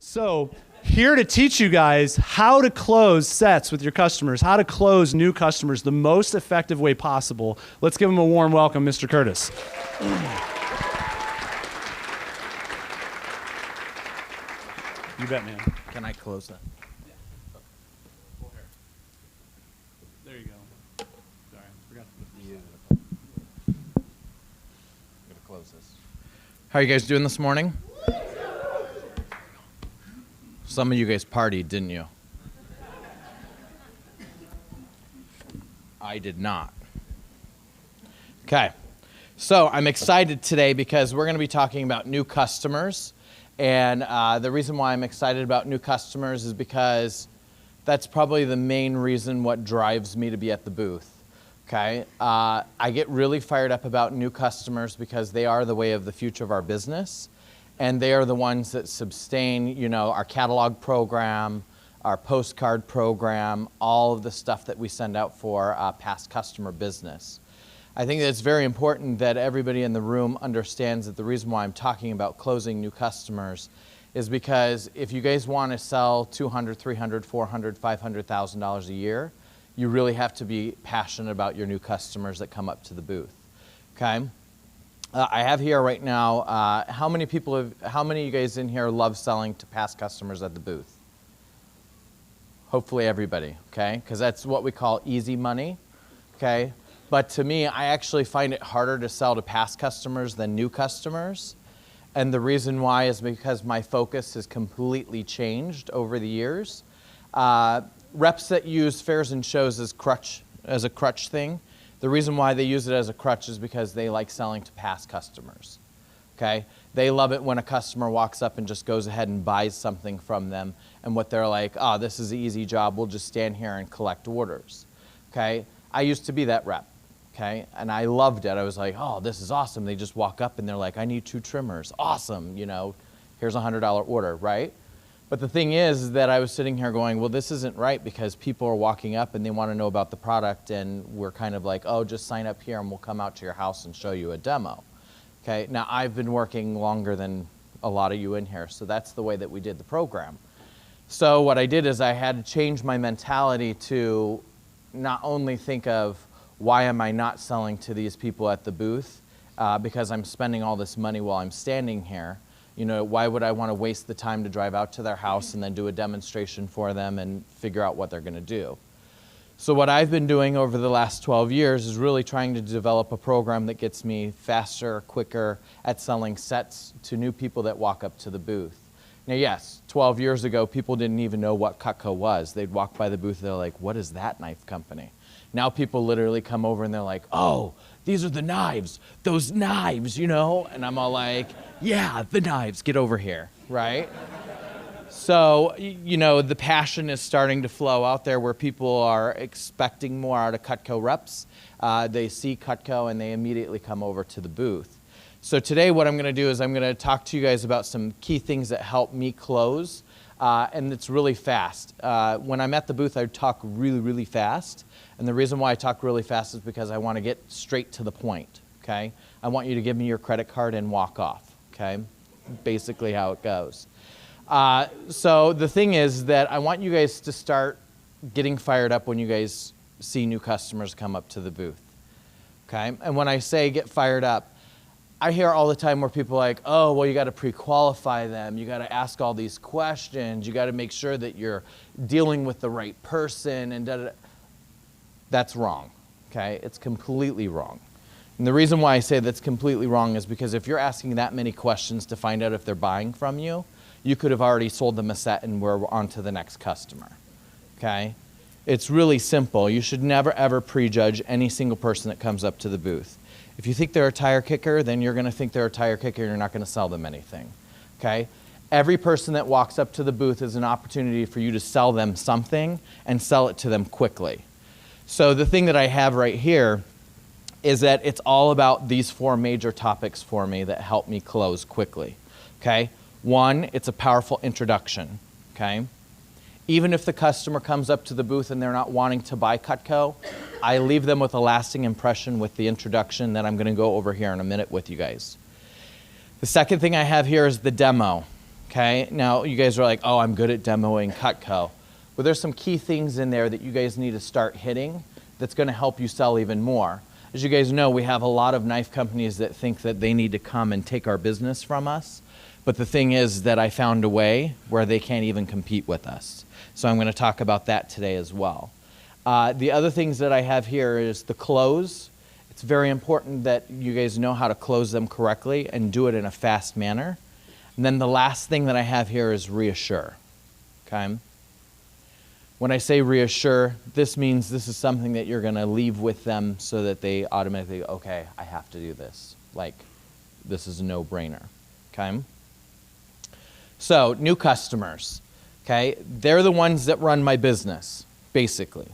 So here to teach you guys how to close sets with your customers, how to close new customers the most effective way possible. Let's give him a warm welcome, Mr. Curtis. You bet, man. Can I close that? There you go. Sorry, forgot to I'm gonna close this. How are you guys doing this morning? Some of you guys partied, didn't you? I did not. Okay, so I'm excited today because we're going to be talking about new customers. And the reason why I'm excited about new customers is because that's probably the main reason what drives me to be at the booth. Okay, I get really fired up about new customers because they are the way of the future of our business. And they are the ones that sustain, our catalog program, our postcard program, all of the stuff that we send out for past customer business. I think that it's very important that everybody in the room understands that the reason why I'm talking about closing new customers is because if you guys want to sell $200,000, $300,000, $400,000, $500,000 a year, you really have to be passionate about your new customers that come up to the booth. Okay. I have here right now, how many of you guys in here love selling to past customers at the booth? Hopefully everybody, okay? Because that's what we call easy money, okay? But to me, I actually find it harder to sell to past customers than new customers. And the reason why is because my focus has completely changed over the years. Reps that use fairs and shows as a crutch thing, the reason why they use it as a crutch is because they like selling to past customers, okay? They love it when a customer walks up and just goes ahead and buys something from them, and what they're like, oh, this is an easy job, we'll just stand here and collect orders, okay? I used to be that rep, okay? And I loved it. I was like, oh, this is awesome. They just walk up and they're like, I need 2 trimmers. Awesome, here's a $100 order, right? But the thing is that I was sitting here going, well, this isn't right because people are walking up and they want to know about the product and we're kind of like, oh, just sign up here and we'll come out to your house and show you a demo. Okay, now I've been working longer than a lot of you in here, so that's the way that we did the program. So what I did is I had to change my mentality to not only think of why am I not selling to these people at the booth because I'm spending all this money while I'm standing here. Why would I want to waste the time to drive out to their house and then do a demonstration for them and figure out what they're going to do? So what I've been doing over the last 12 years is really trying to develop a program that gets me faster, quicker at selling sets to new people that walk up to the booth. Now, yes, 12 years ago, people didn't even know what Cutco was. They'd walk by the booth, they're like, what is that knife company? Now people literally come over and they're like, oh, these are the knives, those knives, And I'm all like, yeah, the knives, get over here, right? So, the passion is starting to flow out there where people are expecting more out of Cutco reps. They see Cutco and they immediately come over to the booth. So today what I'm going to do is I'm going to talk to you guys about some key things that help me close, and it's really fast. When I'm at the booth, I talk really, really fast. And the reason why I talk really fast is because I want to get straight to the point, okay? I want you to give me your credit card and walk off, okay? Basically how it goes. So the thing is that I want you guys to start getting fired up when you guys see new customers come up to the booth, okay? And when I say get fired up, I hear all the time where people are like, oh, well, you got to pre-qualify them. You got to ask all these questions. You got to make sure that you're dealing with the right person and da-da-da. That's wrong, okay? It's completely wrong. And the reason why I say that's completely wrong is because if you're asking that many questions to find out if they're buying from you, you could have already sold them a set and we're on to the next customer, okay? It's really simple. You should never, ever prejudge any single person that comes up to the booth. If you think they're a tire kicker, then you're going to think they're a tire kicker and you're not going to sell them anything, okay? Every person that walks up to the booth is an opportunity for you to sell them something and sell it to them quickly. So the thing that I have right here is that it's all about these 4 major topics for me that help me close quickly, okay? 1, it's a powerful introduction, okay? Even if the customer comes up to the booth and they're not wanting to buy Cutco, I leave them with a lasting impression with the introduction that I'm going to go over here in a minute with you guys. The second thing I have here is the demo, Okay, now you guys are like, oh, I'm good at demoing Cutco. Well, there's some key things in there that you guys need to start hitting that's going to help you sell even more. As you guys know, we have a lot of knife companies that think that they need to come and take our business from us. But the thing is that I found a way where they can't even compete with us. So I'm going to talk about that today as well. The other things that I have here is the close. It's very important that you guys know how to close them correctly and do it in a fast manner. And then the last thing that I have here is reassure. Okay? When I say reassure, this means this is something that you're going to leave with them so that they automatically, okay, I have to do this. Like, this is a no-brainer. Okay? So, new customers. Okay? They're the ones that run my business, basically.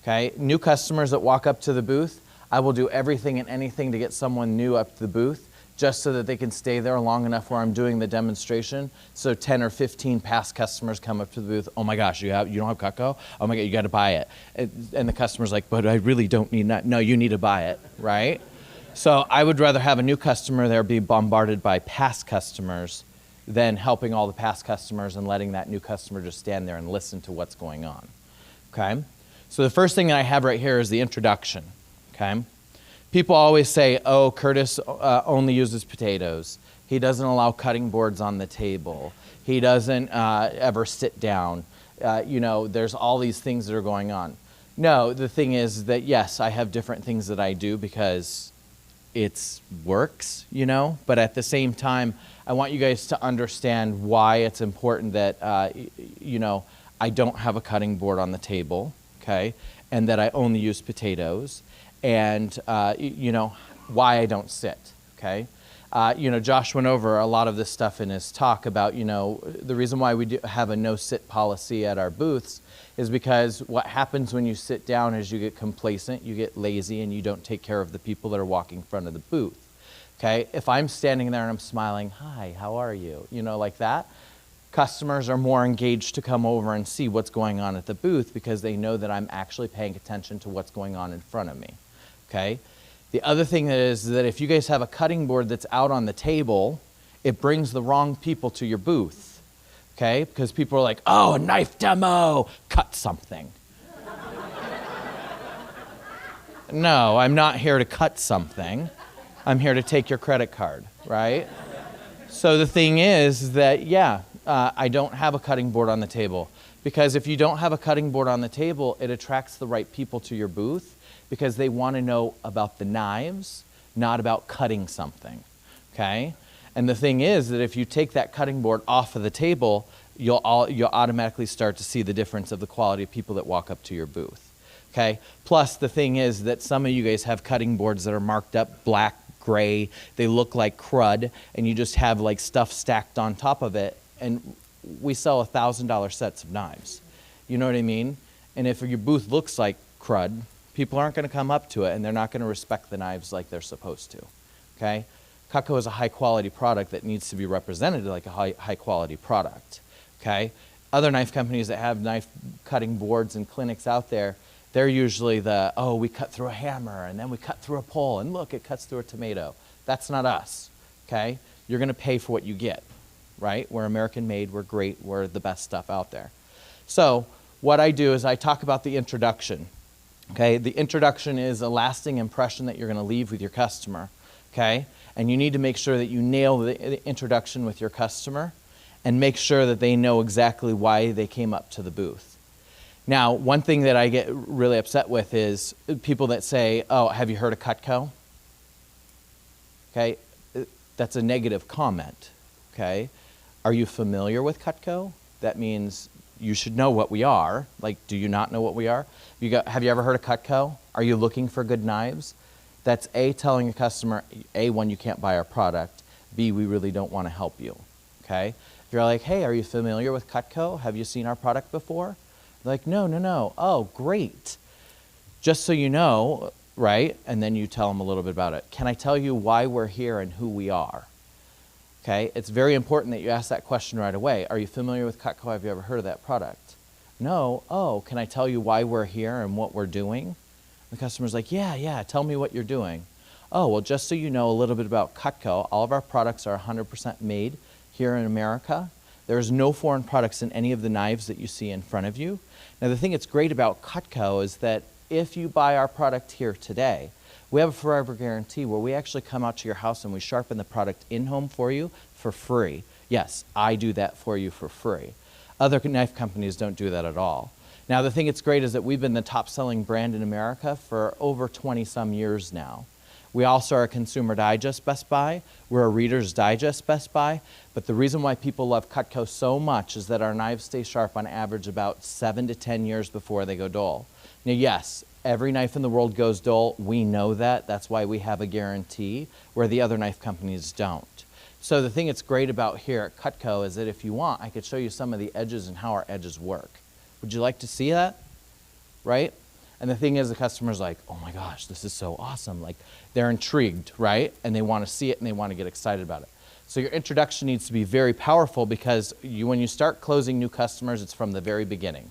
Okay? New customers that walk up to the booth, I will do everything and anything to get someone new up to the booth just so that they can stay there long enough where I'm doing the demonstration. So 10 or 15 past customers come up to the booth. Oh my gosh, you don't have Cutco? Oh my God, you got to buy it. And the customer's like, but I really don't need that. No, you need to buy it, right? So I would rather have a new customer there be bombarded by past customers than helping all the past customers and letting that new customer just stand there and listen to what's going on. Okay? So the first thing that I have right here is the introduction. Okay? People always say, oh, Curtis only uses potatoes. He doesn't allow cutting boards on the table. He doesn't ever sit down. There's all these things that are going on. No, the thing is that, yes, I have different things that I do because it works, but at the same time, I want you guys to understand why it's important that, I don't have a cutting board on the table, okay, and that I only use potatoes. And, why I don't sit, okay? Josh went over a lot of this stuff in his talk about, the reason why we do have a no-sit policy at our booths is because what happens when you sit down is you get complacent, you get lazy, and you don't take care of the people that are walking in front of the booth, okay? If I'm standing there and I'm smiling, hi, how are you? Like that, customers are more engaged to come over and see what's going on at the booth because they know that I'm actually paying attention to what's going on in front of me. Okay. The other thing is that if you guys have a cutting board that's out on the table, it brings the wrong people to your booth. Okay, because people are like, oh, a knife demo, cut something. No, I'm not here to cut something. I'm here to take your credit card, right? So the thing is that, I don't have a cutting board on the table. Because if you don't have a cutting board on the table, it attracts the right people to your booth because they want to know about the knives, not about cutting something, okay? And the thing is that if you take that cutting board off of the table, you'll automatically start to see the difference of the quality of people that walk up to your booth, okay? Plus, the thing is that some of you guys have cutting boards that are marked up black, gray, they look like crud, and you just have like stuff stacked on top of it, and we sell $1,000 sets of knives. You know what I mean? And if your booth looks like crud, people aren't going to come up to it, and they're not going to respect the knives like they're supposed to, okay? Cutco is a high-quality product that needs to be represented like a high-quality product, okay? Other knife companies that have knife cutting boards and clinics out there, they're usually we cut through a hammer, and then we cut through a pole, and look, it cuts through a tomato. That's not us, okay? You're going to pay for what you get, right? We're American-made, we're great, we're the best stuff out there. So what I do is I talk about the introduction. Okay, the introduction is a lasting impression that you're going to leave with your customer, okay? And you need to make sure that you nail the introduction with your customer and make sure that they know exactly why they came up to the booth. Now, one thing that I get really upset with is people that say, oh, have you heard of Cutco? Okay, that's a negative comment, okay? Are you familiar with Cutco? That means you should know what we are. Like, do you not know what we are? Have you ever heard of Cutco? Are you looking for good knives? That's A, telling a customer, A, one, you can't buy our product. B, we really don't want to help you, okay? If you're like, hey, are you familiar with Cutco? Have you seen our product before? They're like, no. Oh, great. Just so you know, right? And then you tell them a little bit about it. Can I tell you why we're here and who we are? Okay, it's very important that you ask that question right away. Are you familiar with Cutco? Have you ever heard of that product? No. Oh, can I tell you why we're here and what we're doing? The customer's like, yeah, tell me what you're doing. Oh, well, just so you know a little bit about Cutco, all of our products are 100% made here in America. There's no foreign products in any of the knives that you see in front of you. Now, the thing that's great about Cutco is that if you buy our product here today, we have a forever guarantee where we actually come out to your house and we sharpen the product in-home for you for free. Yes, I do that for you for free. Other knife companies don't do that at all. Now, the thing that's great is that we've been the top-selling brand in America for over 20-some years now. We also are a Consumer Digest Best Buy. We're a Reader's Digest Best Buy. But the reason why people love Cutco so much is that our knives stay sharp on average about 7 to 10 years before they go dull. Now, yes, every knife in the world goes dull. We know that. That's why we have a guarantee, where the other knife companies don't. So the thing that's great about here at Cutco is that if you want, I could show you some of the edges and how our edges work. Would you like to see that? Right? And the thing is, the customer's like, oh my gosh, this is so awesome. Like, they're intrigued, right? And they want to see it and they want to get excited about it. So your introduction needs to be very powerful, because when you start closing new customers, it's from the very beginning,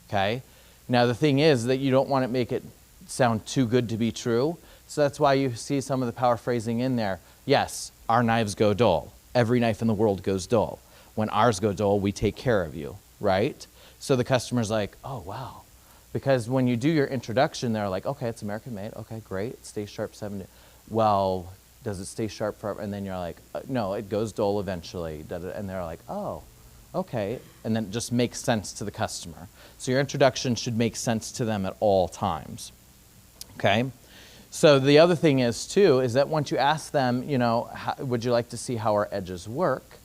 okay? Now, the thing is that you don't want to make it sound too good to be true. So that's why you see some of the power phrasing in there. Yes, our knives go dull. Every knife in the world goes dull. When ours go dull, we take care of you, right? So the customer's like, oh, wow. Because when you do your introduction, they're like, okay, it's American made. Okay, great. It stays sharp 7 to... Well, does it stay sharp forever? And then you're like, no, it goes dull eventually. And they're like, oh, okay. And then it just makes sense to the customer. So your introduction should make sense to them at all times, okay? So the other thing is, too, is that once you ask them, you know, would you like to see how our edges work?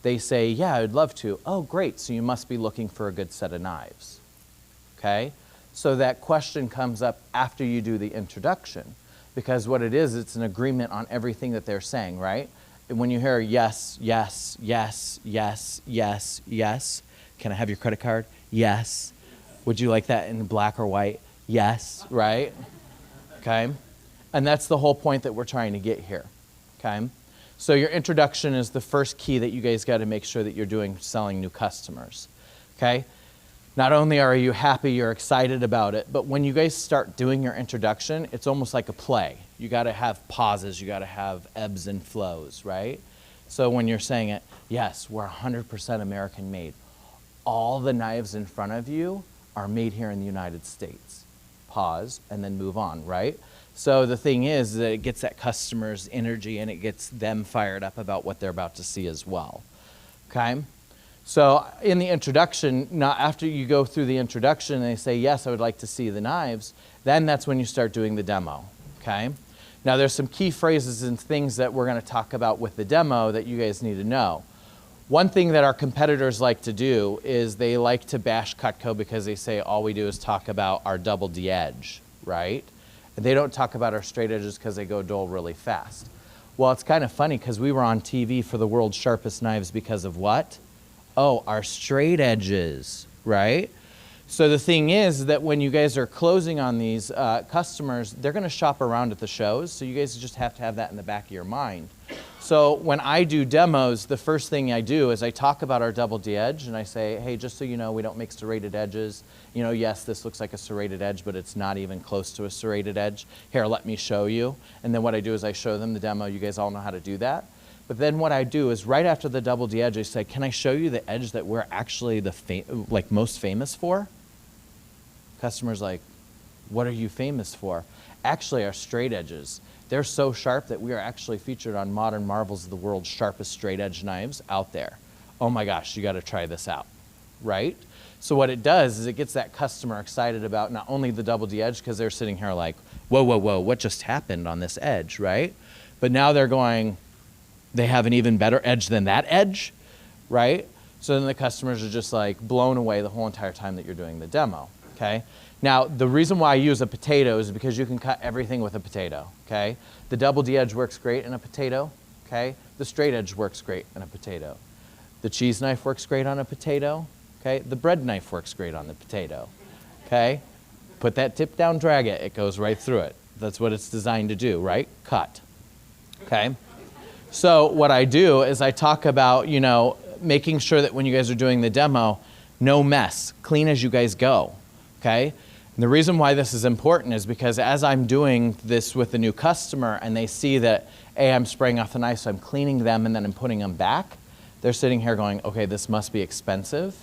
They say, yeah, I'd love to. Oh, great. So you must be looking for a good set of knives, okay? So that question comes up after you do the introduction, because what it is, it's an agreement on everything that they're saying, right? And when you hear yes, yes, yes, yes, yes, yes, can I have your credit card? Yes. Would you like that in black or white? Yes, right? Okay? And that's the whole point that we're trying to get here, okay? So your introduction is the first key that you guys got to make sure that you're doing selling new customers, okay? Not only are you happy, you're excited about it, but when you guys start doing your introduction, it's almost like a play. You got to have pauses, you got to have ebbs and flows, right? So when you're saying it, yes, we're 100% American made. All the knives in front of you are made here in the United States. Pause and then move on, right? So the thing is that it gets that customer's energy and it gets them fired up about what they're about to see as well, okay? So in the introduction, now after you go through the introduction and they say, yes, I would like to see the knives, then that's when you start doing the demo, okay? Now there's some key phrases and things that we're gonna talk about with the demo that you guys need to know. One thing that our competitors like to do is they like to bash Cutco because they say all we do is talk about our double D edge, right? And they don't talk about our straight edges because they go dull really fast. Well, it's kind of funny because we were on TV for the world's sharpest knives because of what? Oh, our straight edges, right? So the thing is that when you guys are closing on these customers, they're going to shop around at the shows, so you guys just have to have that in the back of your mind. So when I do demos, the first thing I do is I talk about our double D edge, and I say, hey, just so you know, we don't make serrated edges. You know, yes, this looks like a serrated edge, but it's not even close to a serrated edge. Here, let me show you. And then what I do is I show them the demo. You guys all know how to do that. But then what I do is right after the double D edge, I say, can I show you the edge that we're actually most famous for? Customer's like, what are you famous for? Actually, our straight edges. They're so sharp that we are actually featured on Modern Marvels of the world's sharpest straight edge knives out there. Oh my gosh, you got to try this out, right? So what it does is it gets that customer excited about not only the double D edge, because they're sitting here like, whoa, whoa, whoa, what just happened on this edge, right? But now they're going, they have an even better edge than that edge, right? So then the customers are just like blown away the whole entire time that you're doing the demo, okay? Now, the reason why I use a potato is because you can cut everything with a potato, okay? The double D edge works great in a potato, okay? The straight edge works great in a potato. The cheese knife works great on a potato, okay? The bread knife works great on the potato, okay? Put that tip down, drag it, it goes right through it. That's what it's designed to do, right? Cut, okay? So what I do is I talk about, you know, making sure that when you guys are doing the demo, no mess, clean as you guys go, okay? And the reason why this is important is because as I'm doing this with a new customer and they see that, hey, I'm spraying off the knife, so I'm cleaning them and then I'm putting them back, they're sitting here going, okay, this must be expensive,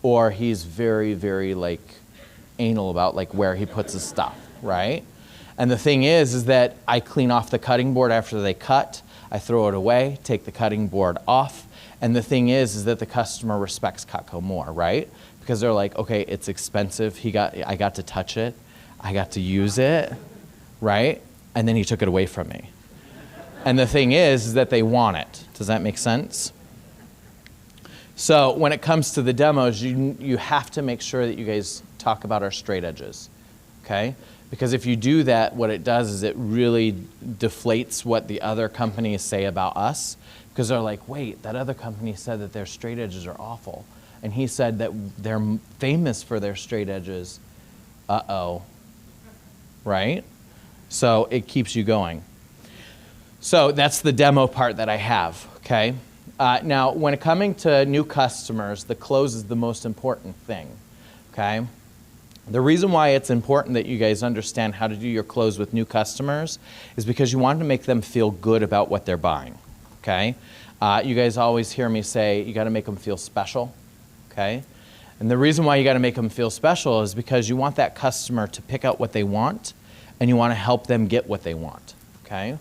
or he's very, very like anal about like where he puts his stuff, right? And the thing is that I clean off the cutting board after they cut, I throw it away, take the cutting board off, and the thing is that the customer respects Cutco more, right? Because they're like, okay, it's expensive, I got to touch it, I got to use it, right? And then he took it away from me. And the thing is that they want it. Does that make sense? So when it comes to the demos, you have to make sure that you guys talk about our straight edges, okay? Because if you do that, what it does is it really deflates what the other companies say about us, because they're like, wait, that other company said that their straight edges are awful. And he said that they're famous for their straight edges. Uh-oh, right? So it keeps you going. So that's the demo part that I have, okay? Now, when it coming to new customers, the close is the most important thing, okay? The reason why it's important that you guys understand how to do your close with new customers is because you want to make them feel good about what they're buying, okay? You guys always hear me say you got to make them feel special, okay? And the reason why you got to make them feel special is because you want that customer to pick out what they want, and you want to help them get what they want, okay?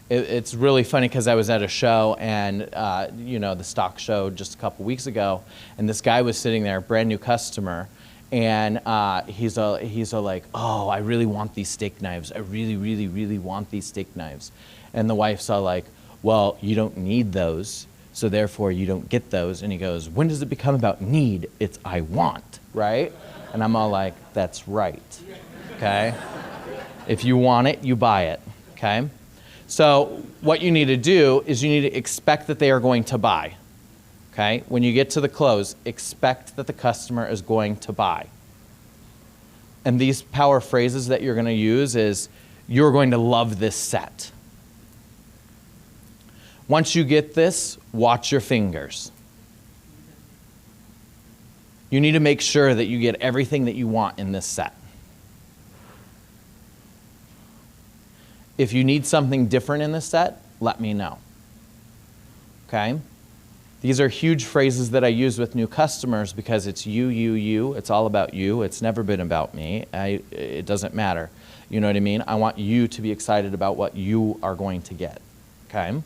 It's really funny because I was at a show, and the stock show just a couple weeks ago, and this guy was sitting there, brand new customer, and he's like, oh, I really want these steak knives. I really, really, really want these steak knives. And the wife's all like, well, you don't need those, so therefore you don't get those. And he goes, when does it become about need? It's I want, right? And I'm all like, that's right, okay? If you want it, you buy it, okay? So what you need to do is you need to expect that they are going to buy, okay? When you get to the close, expect that the customer is going to buy. And these power phrases that you're going to use is, you're going to love this set. Once you get this, watch your fingers. You need to make sure that you get everything that you want in this set. If you need something different in this set, let me know, okay? These are huge phrases that I use with new customers because it's you. It's all about you. It's never been about me. It doesn't matter. You know what I mean? I want you to be excited about what you are going to get, okay?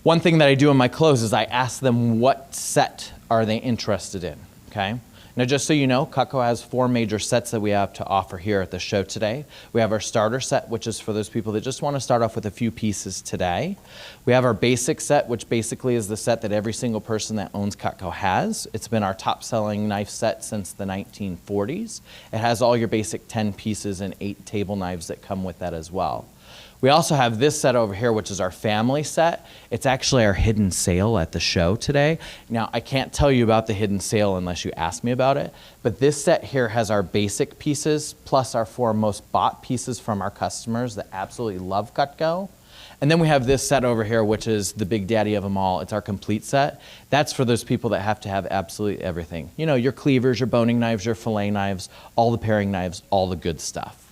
One thing that I do in my close is I ask them what set are they interested in, okay? Now, just so you know, Cutco has 4 major sets that we have to offer here at the show today. We have our starter set, which is for those people that just want to start off with a few pieces today. We have our basic set, which basically is the set that every single person that owns Cutco has. It's been our top-selling knife set since the 1940s. It has all your basic 10 pieces and 8 table knives that come with that as well. We also have this set over here, which is our family set. It's actually our hidden sale at the show today. Now, I can't tell you about the hidden sale unless you ask me about it, but this set here has our basic pieces plus our 4 most bought pieces from our customers that absolutely love Cutco. And then we have this set over here, which is the big daddy of them all. It's our complete set. That's for those people that have to have absolutely everything. You know, your cleavers, your boning knives, your fillet knives, all the paring knives, all the good stuff.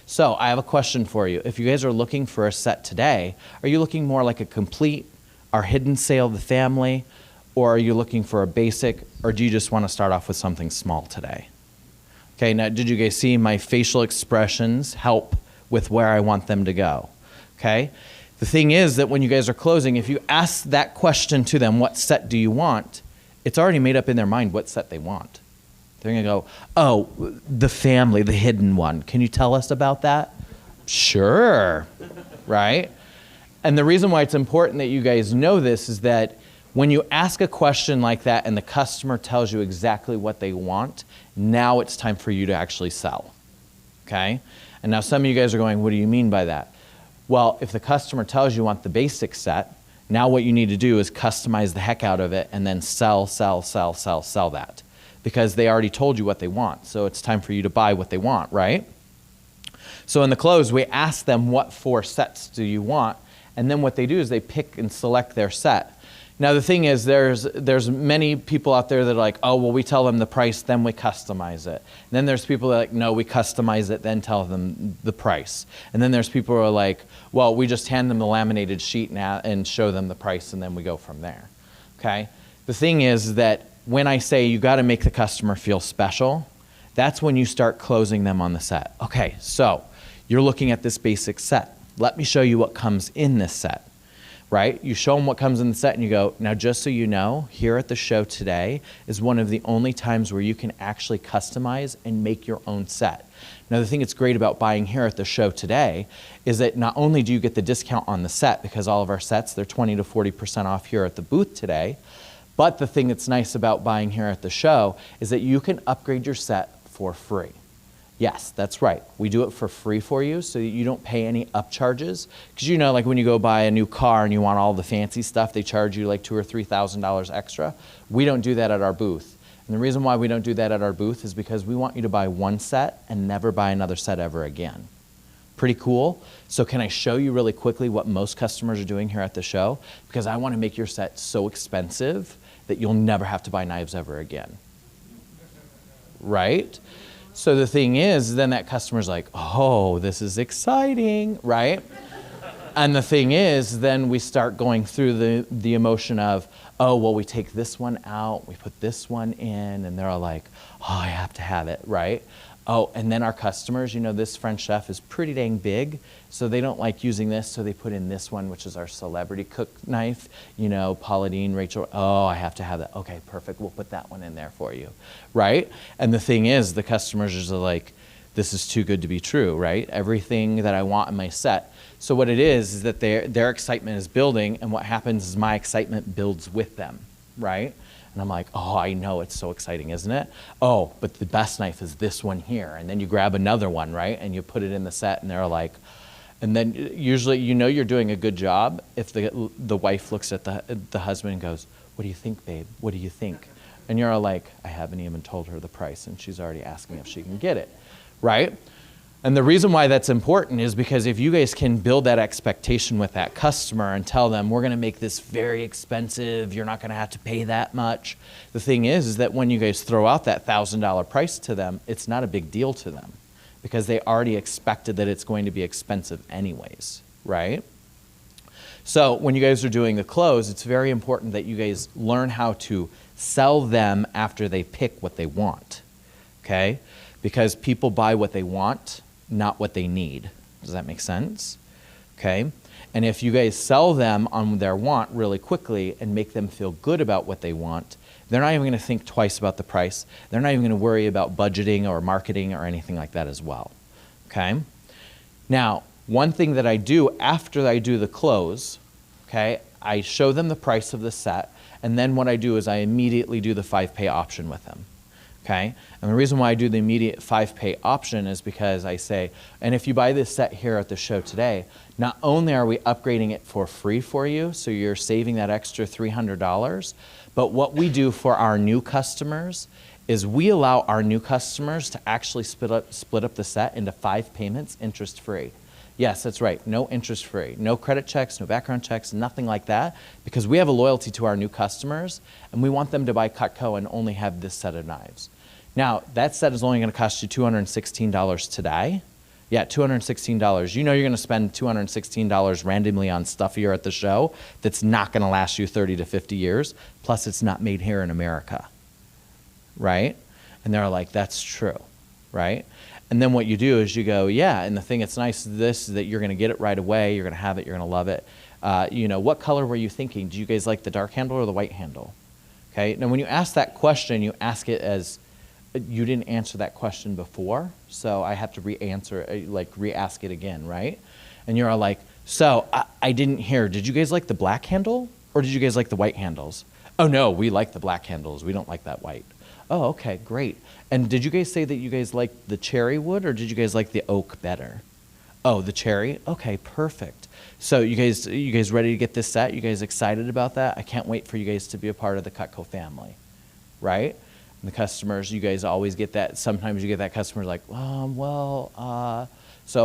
So I have a question for you. If you guys are looking for a set today, are you looking more like a complete, our hidden sale, the family, or are you looking for a basic, or do you just want to start off with something small today? Okay, now did you guys see my facial expressions help with where I want them to go? Okay, the thing is that when you guys are closing, if you ask that question to them, what set do you want? It's already made up in their mind what set they want. They're going to go, oh, the family, the hidden one. Can you tell us about that? Sure, right? And the reason why it's important that you guys know this is that when you ask a question like that and the customer tells you exactly what they want, now it's time for you to actually sell, okay? And now some of you guys are going, what do you mean by that? Well, if the customer tells you want the basic set, now what you need to do is customize the heck out of it and then sell that. Because they already told you what they want. So it's time for you to buy what they want, right? So in the close, we ask them what 4 sets do you want, and then what they do is they pick and select their set. Now the thing is, there's many people out there that are like, oh, well, we tell them the price, then we customize it. And then there's people that are like, no, we customize it, then tell them the price. And then there's people who are like, well, we just hand them the laminated sheet and show them the price, and then we go from there. Okay? The thing is that when I say you got to make the customer feel special, that's when you start closing them on the set. Okay, so you're looking at this basic set. Let me show you what comes in this set. Right? You show them what comes in the set and you go, now just so you know, here at the show today is one of the only times where you can actually customize and make your own set. Now the thing that's great about buying here at the show today is that not only do you get the discount on the set, because all of our sets, they're 20 to 40% off here at the booth today, but the thing that's nice about buying here at the show is that you can upgrade your set for free. Yes, that's right. We do it for free for you so that you don't pay any upcharges. Because you know, like when you go buy a new car and you want all the fancy stuff, they charge you like $2,000 or $3,000 extra. We don't do that at our booth. And the reason why we don't do that at our booth is because we want you to buy one set and never buy another set ever again. Pretty cool. So can I show you really quickly what most customers are doing here at the show? Because I want to make your set so expensive that you'll never have to buy knives ever again. Right? So the thing is, then that customer's like, oh, this is exciting, right? And the thing is, then we start going through the emotion of, oh, well, we take this one out, we put this one in, and they're all like, oh, I have to have it, right? Oh, and then our customers, you know, this French chef is pretty dang big, so they don't like using this, so they put in this one, which is our celebrity cook knife. You know, Pauline, Rachel, oh, I have to have that. Okay, perfect, we'll put that one in there for you, right? And the thing is, the customers are just like, this is too good to be true, right? Everything that I want in my set. So what it is that their excitement is building, and what happens is my excitement builds with them, right? And I'm like, oh, I know, it's so exciting, isn't it? Oh, but the best knife is this one here. And then you grab another one, right? And you put it in the set, and they're like, and then usually you know you're doing a good job if the wife looks at the husband and goes, what do you think, babe? What do you think? And you're all like, I haven't even told her the price, and she's already asking if she can get it, right? And the reason why that's important is because if you guys can build that expectation with that customer and tell them, we're going to make this very expensive, you're not going to have to pay that much. The thing is that when you guys throw out that $1,000 price to them, it's not a big deal to them because they already expected that it's going to be expensive anyways, right? So when you guys are doing the close, it's very important that you guys learn how to sell them after they pick what they want, okay? Because people buy what they want, not what they need. Does that make sense? Okay? And if you guys sell them on their want really quickly and make them feel good about what they want, they're not even going to think twice about the price. They're not even going to worry about budgeting or marketing or anything like that as well. Okay? Now, one thing that I do after I do the close, okay, I show them the price of the set, and then what I do is I immediately do the 5-pay option with them. Okay? And the reason why I do the immediate 5-pay option is because I say, and if you buy this set here at the show today, not only are we upgrading it for free for you, so you're saving that extra $300, but what we do for our new customers is we allow our new customers to actually split up the set into 5 payments interest-free. Yes, that's right, no interest-free, no credit checks, no background checks, nothing like that, because we have a loyalty to our new customers, and we want them to buy Cutco and only have this set of knives. Now, that set is only going to cost you $216 today. Yeah, $216. You know you're going to spend $216 randomly on stuff here at the show that's not going to last you 30 to 50 years, plus it's not made here in America, right? And they're like, that's true, right? And then what you do is you go, yeah, and the thing that's nice is this, is that you're going to get it right away, you're going to have it, you're going to love it. You know, what color were you thinking? Do you guys like the dark handle or the white handle? Okay, now when you ask that question, you ask it as, you didn't answer that question before, so I have to re-ask it again, right? And you're all like, so I didn't hear, did you guys like the black handle or did you guys like the white handles? Oh no, we like the black handles, we don't like that white. Oh, okay, great. And did you guys say that you guys liked the cherry wood or did you guys like the oak better? Oh, the cherry? Okay, perfect. So you guys ready to get this set? You guys excited about that? I can't wait for you guys to be a part of the Cutco family, right? And the customers, you guys always get that. Sometimes you get that customer like, so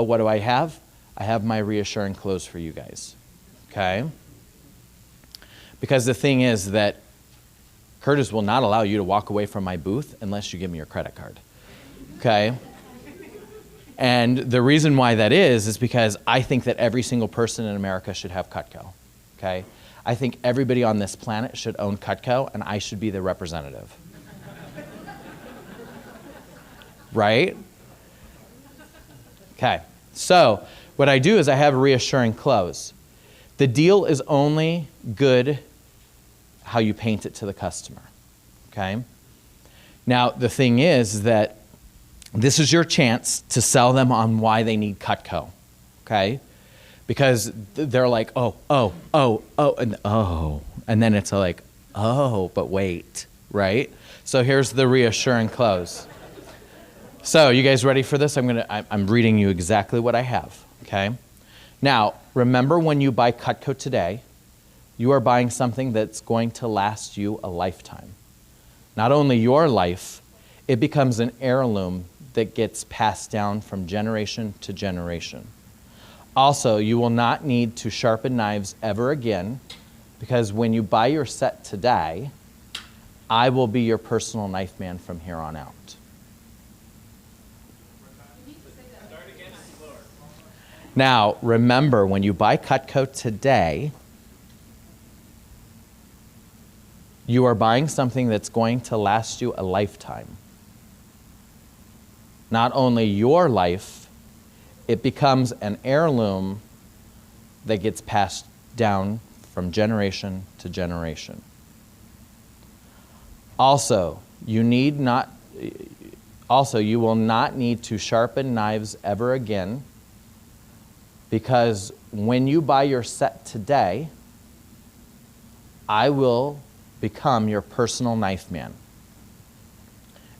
what do I have? I have my Reassuring close for you guys, okay? Because the thing is that Curtis will not allow you to walk away from my booth unless you give me your credit card, okay? And the reason why that is because I think that every single person in America should have Cutco, okay? I think everybody on this planet should own Cutco, and I should be the representative. Right? Okay, so what I do is I have a reassuring close. The deal is only good how you paint it to the customer, okay? Now, the thing is that this is your chance to sell them on why they need Cutco, okay? Because they're like, oh, and then it's like, oh, but wait, right? So here's the reassuring close. So you guys ready for this? I'm reading you exactly what I have, okay? Now, remember when you buy Cutco today, you are buying something that's going to last you a lifetime. Not only your life, it becomes an heirloom that gets passed down from generation to generation. Also, you will not need to sharpen knives ever again, because when you buy your set today, I will be your personal knife man from here on out. Now, remember, when you buy Cutco today, you are buying something that's going to last you a lifetime. Not only your life, it becomes an heirloom that gets passed down from generation to generation. Also, you will not need to sharpen knives ever again, because when you buy your set today, I will become your personal knife man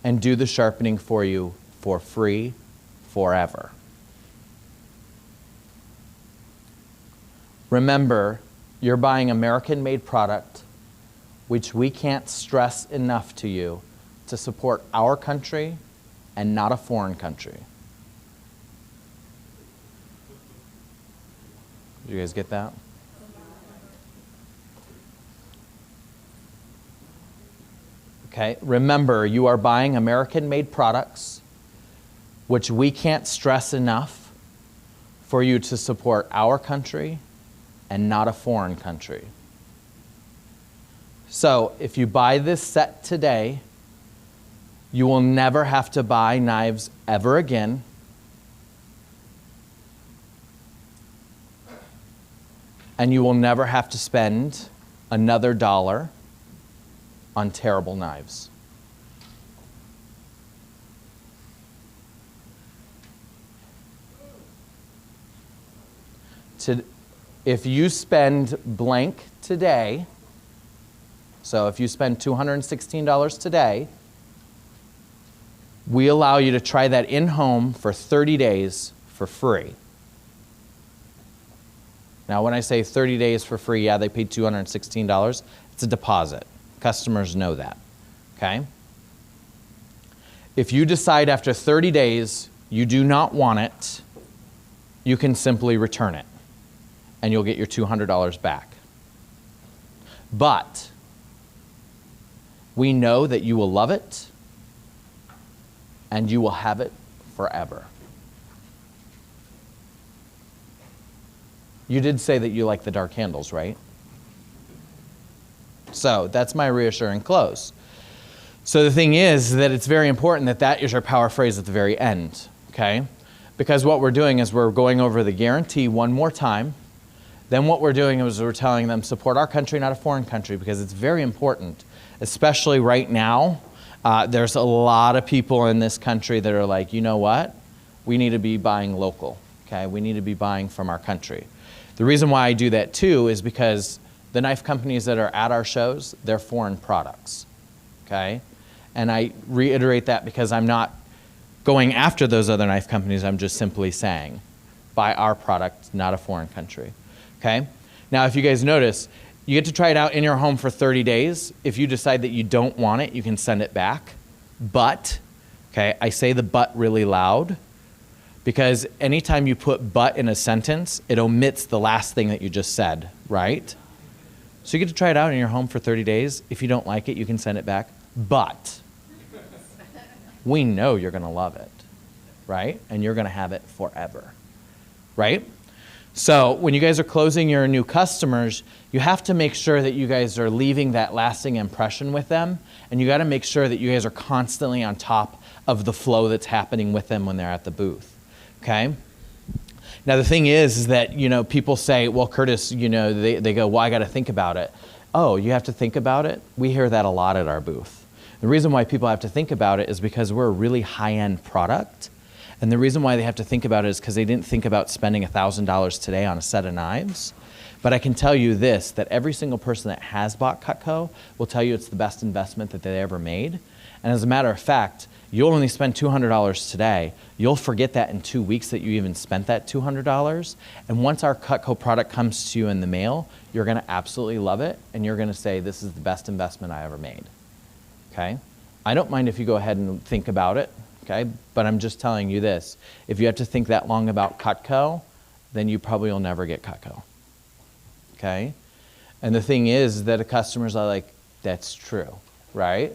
and do the sharpening for you for free forever. Remember, you're buying American-made product, which we can't stress enough to you, to support our country and not a foreign country. Did you guys get that? Okay, remember, you are buying American-made products, which we can't stress enough for you to support our country and not a foreign country. So, if you buy this set today, you will never have to buy knives ever again. And you will never have to spend another $1 on terrible knives. If you spend blank today, so if you spend $216 today, we allow you to try that in-home for 30 days for free. Now, when I say 30 days for free, yeah, they paid $216. It's a deposit. Customers know that, okay? If you decide after 30 days you do not want it, you can simply return it, and you'll get your $200 back. But we know that you will love it, and you will have it forever. You did say that you like the dark handles, right? So that's my reassuring close. So the thing is that it's very important that that is your power phrase at the very end, okay? Because what we're doing is we're going over the guarantee one more time. Then what we're doing is we're telling them, support our country, not a foreign country, because it's very important, especially right now. There's a lot of people in this country that are like, you know what? We need to be buying local, okay? We need to be buying from our country. The reason why I do that too is because the knife companies that are at our shows, they're foreign products, okay? And I reiterate that because I'm not going after those other knife companies. I'm just simply saying, buy our product, not a foreign country, okay? Now, if you guys notice, you get to try it out in your home for 30 days. If you decide that you don't want it, you can send it back. But, okay, I say the but really loud, because anytime you put but in a sentence, it omits the last thing that you just said, right? So you get to try it out in your home for 30 days. If you don't like it, you can send it back. But we know you're going to love it, right? And you're going to have it forever, right? So when you guys are closing your new customers, you have to make sure that you guys are leaving that lasting impression with them. And you got to make sure that you guys are constantly on top of the flow that's happening with them when they're at the booth, okay? Now, the thing is that, people say, well, Curtis, they go, well, I got to think about it. Oh, you have to think about it? We hear that a lot at our booth. The reason why people have to think about it is because we're a really high-end product. And the reason why they have to think about it is because they didn't think about spending $1,000 today on a set of knives. But I can tell you this, that every single person that has bought Cutco will tell you it's the best investment that they ever made. And as a matter of fact, you'll only spend $200 today. You'll forget that in 2 weeks that you even spent that $200. And once our Cutco product comes to you in the mail, you're going to absolutely love it. And you're going to say, this is the best investment I ever made. Okay? I don't mind if you go ahead and think about it. Okay? But I'm just telling you this. If you have to think that long about Cutco, then you probably will never get Cutco. Okay? And the thing is that the customers are like, that's true, right?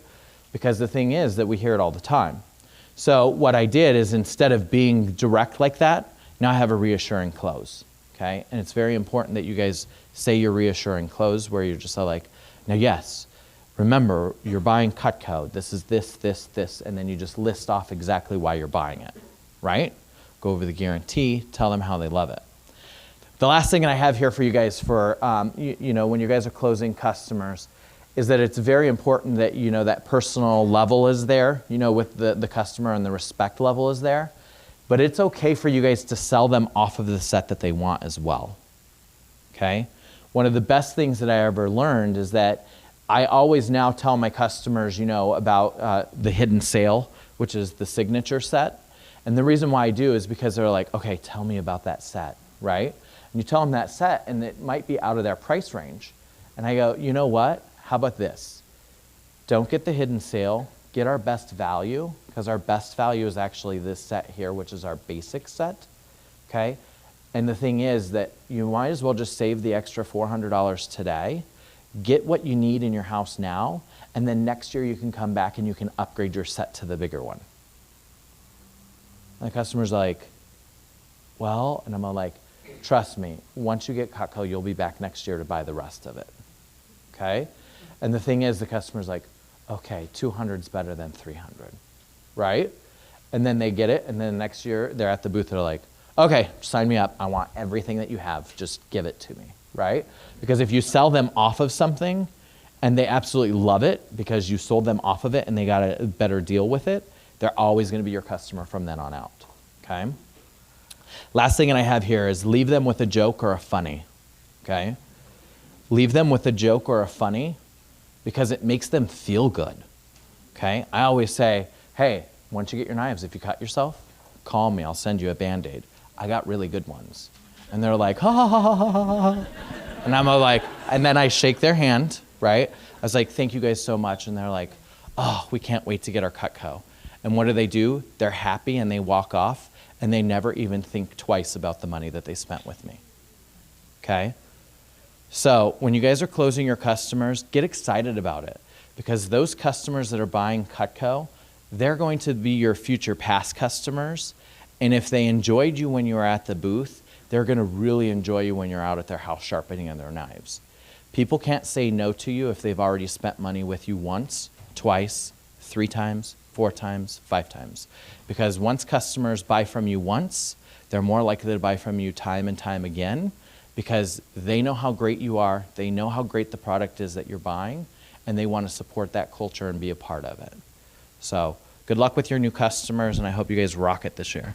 Because the thing is that we hear it all the time. So what I did is instead of being direct like that, now I have a reassuring close, okay? And it's very important that you guys say your reassuring close where you're just like, now yes, remember you're buying Cutco, this is this, and then you just list off exactly why you're buying it, right? Go over the guarantee, tell them how they love it. The last thing I have here for you guys for, when you guys are closing customers is that it's very important that, that personal level is there, with the customer and the respect level is there. But it's okay for you guys to sell them off of the set that they want as well, okay? One of the best things that I ever learned is that I always now tell my customers, about the hidden sale, which is the signature set. And the reason why I do is because they're like, okay, tell me about that set, right? And you tell them that set and it might be out of their price range. And I go, you know what? How about this? Don't get the hidden sale, get our best value, because our best value is actually this set here, which is our basic set, okay? And the thing is that you might as well just save the extra $400 today, get what you need in your house now, and then next year you can come back and you can upgrade your set to the bigger one. And the customer's like, well, and I'm like, trust me, once you get Cutco, you'll be back next year to buy the rest of it, okay? And the thing is, the customer's like, okay, 200's better than 300, right? And then they get it, and then next year they're at the booth, they're like, okay, sign me up. I want everything that you have. Just give it to me, right? Because if you sell them off of something and they absolutely love it because you sold them off of it and they got a better deal with it, they're always going to be your customer from then on out, okay? Last thing that I have here is leave them with a joke or a funny, okay? Leave them with a joke or a funny because it makes them feel good, okay? I always say, hey, once you get your knives, if you cut yourself, call me, I'll send you a Band-Aid. I got really good ones. And they're like, ha, ha, ha, ha, ha, ha. And I'm like, and then I shake their hand, right? I was like, thank you guys so much. And they're like, oh, we can't wait to get our Cutco. And what do? They're happy and they walk off and they never even think twice about the money that they spent with me, okay? So when you guys are closing your customers, get excited about it because those customers that are buying Cutco, they're going to be your future past customers. And if they enjoyed you when you were at the booth, they're going to really enjoy you when you're out at their house sharpening their knives. People can't say no to you if they've already spent money with you once, twice, 3 times, 4 times, 5 times. Because once customers buy from you once, they're more likely to buy from you time and time again because they know how great you are, they know how great the product is that you're buying, and they want to support that culture and be a part of it. So good luck with your new customers, and I hope you guys rock it this year.